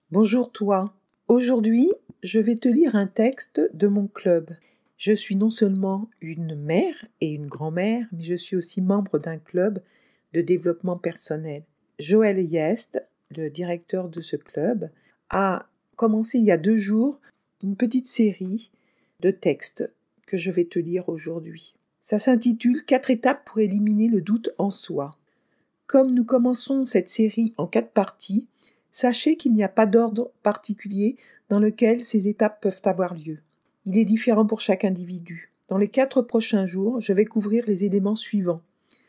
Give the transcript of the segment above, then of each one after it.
Bonjour toi. Aujourd'hui, je vais te lire un texte de mon club. Je suis non seulement une mère et une grand-mère, mais je suis aussi membre d'un club de développement personnel. Joël Yest, le directeur de ce club, a commencé il y a 2 jours une petite série de textes que je vais te lire aujourd'hui. Ça s'intitule « 4 étapes pour éliminer le doute en soi ». Comme nous commençons cette série en 4 parties, sachez qu'il n'y a pas d'ordre particulier dans lequel ces étapes peuvent avoir lieu. Il est différent pour chaque individu. Dans les 4 prochains jours, je vais couvrir les éléments suivants.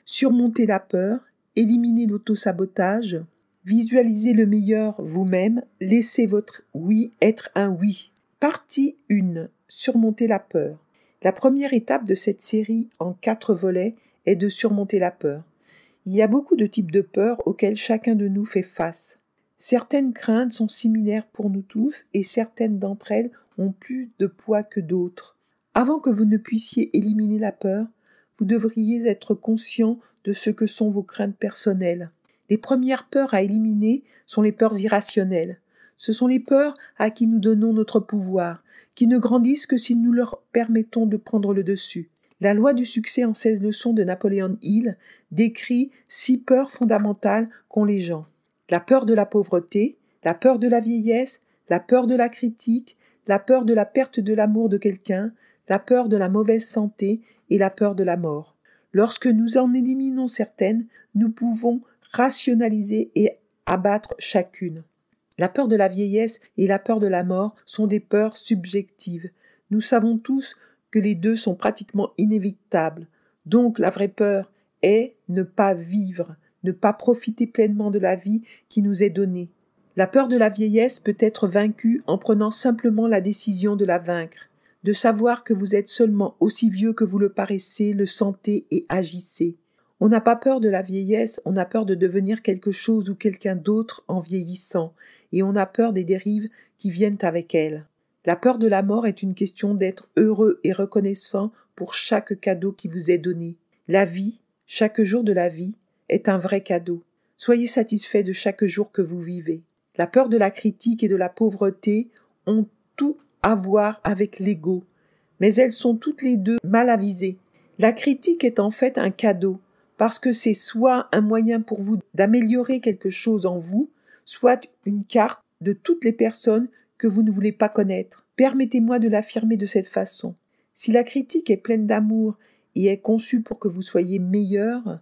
Surmonter la peur, éliminer l'autosabotage, visualiser le meilleur vous-même, laissez votre oui être un oui. Partie 1. Surmonter la peur. La première étape de cette série en 4 volets est de surmonter la peur. Il y a beaucoup de types de peurs auxquelles chacun de nous fait face. Certaines craintes sont similaires pour nous tous et certaines d'entre elles ont plus de poids que d'autres. Avant que vous ne puissiez éliminer la peur, vous devriez être conscient de ce que sont vos craintes personnelles. Les premières peurs à éliminer sont les peurs irrationnelles. Ce sont les peurs à qui nous donnons notre pouvoir, qui ne grandissent que si nous leur permettons de prendre le dessus. La loi du succès en 16 leçons de Napoléon Hill décrit 6 peurs fondamentales qu'ont les gens. La peur de la pauvreté, la peur de la vieillesse, la peur de la critique, la peur de la perte de l'amour de quelqu'un, la peur de la mauvaise santé et la peur de la mort. Lorsque nous en éliminons certaines, nous pouvons rationaliser et abattre chacune. La peur de la vieillesse et la peur de la mort sont des peurs subjectives. Nous savons tous que les deux sont pratiquement inévitables. Donc la vraie peur est ne pas vivre, ne pas profiter pleinement de la vie qui nous est donnée. La peur de la vieillesse peut être vaincue en prenant simplement la décision de la vaincre, de savoir que vous êtes seulement aussi vieux que vous le paraissez, le sentez et agissez. On n'a pas peur de la vieillesse, on a peur de devenir quelque chose ou quelqu'un d'autre en vieillissant, et on a peur des dérives qui viennent avec elle. La peur de la mort est une question d'être heureux et reconnaissant pour chaque cadeau qui vous est donné. La vie, chaque jour de la vie, est un vrai cadeau. Soyez satisfait de chaque jour que vous vivez. La peur de la critique et de la pauvreté ont tout à voir avec l'ego, mais elles sont toutes les deux mal avisées. La critique est en fait un cadeau, parce que c'est soit un moyen pour vous d'améliorer quelque chose en vous, soit une carte de toutes les personnes que vous ne voulez pas connaître. Permettez-moi de l'affirmer de cette façon. Si la critique est pleine d'amour et est conçue pour que vous soyez meilleur,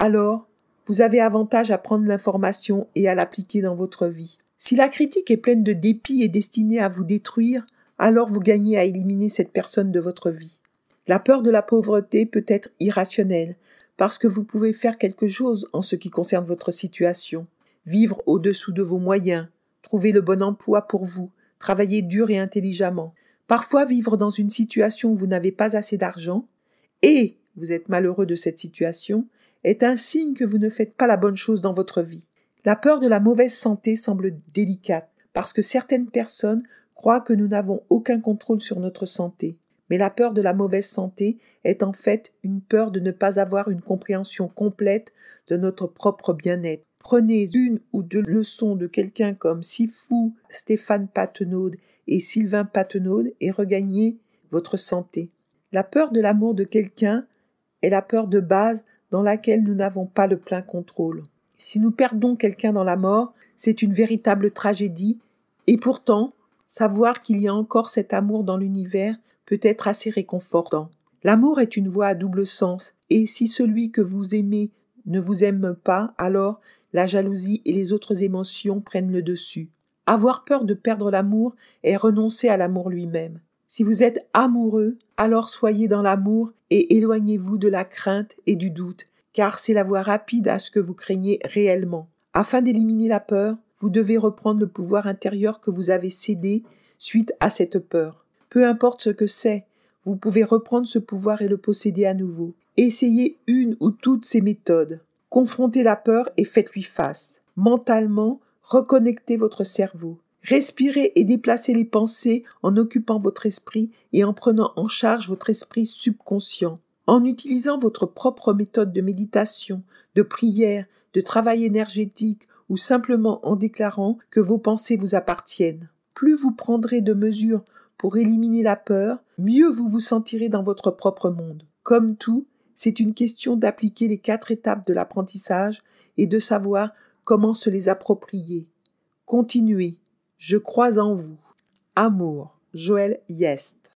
alors vous avez avantage à prendre l'information et à l'appliquer dans votre vie. Si la critique est pleine de dépit et destinée à vous détruire, alors vous gagnez à éliminer cette personne de votre vie. La peur de la pauvreté peut être irrationnelle, parce que vous pouvez faire quelque chose en ce qui concerne votre situation. Vivre au-dessous de vos moyens, trouver le bon emploi pour vous, travailler dur et intelligemment. Parfois, vivre dans une situation où vous n'avez pas assez d'argent, et vous êtes malheureux de cette situation, est un signe que vous ne faites pas la bonne chose dans votre vie. La peur de la mauvaise santé semble délicate, parce que certaines personnes croient que nous n'avons aucun contrôle sur notre santé. Mais la peur de la mauvaise santé est en fait une peur de ne pas avoir une compréhension complète de notre propre bien-être. Prenez une ou 2 leçons de quelqu'un comme Sifu, Stéphane Patenaude et Sylvain Patenaude et regagnez votre santé. La peur de l'amour de quelqu'un est la peur de base dans laquelle nous n'avons pas le plein contrôle. Si nous perdons quelqu'un dans la mort, c'est une véritable tragédie et pourtant, savoir qu'il y a encore cet amour dans l'univers peut être assez réconfortant. L'amour est une voie à double sens, et si celui que vous aimez ne vous aime pas, alors la jalousie et les autres émotions prennent le dessus. Avoir peur de perdre l'amour est renoncer à l'amour lui-même. Si vous êtes amoureux, alors soyez dans l'amour et éloignez-vous de la crainte et du doute, car c'est la voie rapide à ce que vous craignez réellement. Afin d'éliminer la peur, vous devez reprendre le pouvoir intérieur que vous avez cédé suite à cette peur. Peu importe ce que c'est, vous pouvez reprendre ce pouvoir et le posséder à nouveau. Essayez une ou toutes ces méthodes. Confrontez la peur et faites-lui face. Mentalement, reconnectez votre cerveau. Respirez et déplacez les pensées en occupant votre esprit et en prenant en charge votre esprit subconscient. En utilisant votre propre méthode de méditation, de prière, de travail énergétique ou simplement en déclarant que vos pensées vous appartiennent. Plus vous prendrez de mesures pour éliminer la peur, mieux vous vous sentirez dans votre propre monde. Comme tout, c'est une question d'appliquer les 4 étapes de l'apprentissage et de savoir comment se les approprier. Continuez. Je crois en vous. Amour. Joël Yest.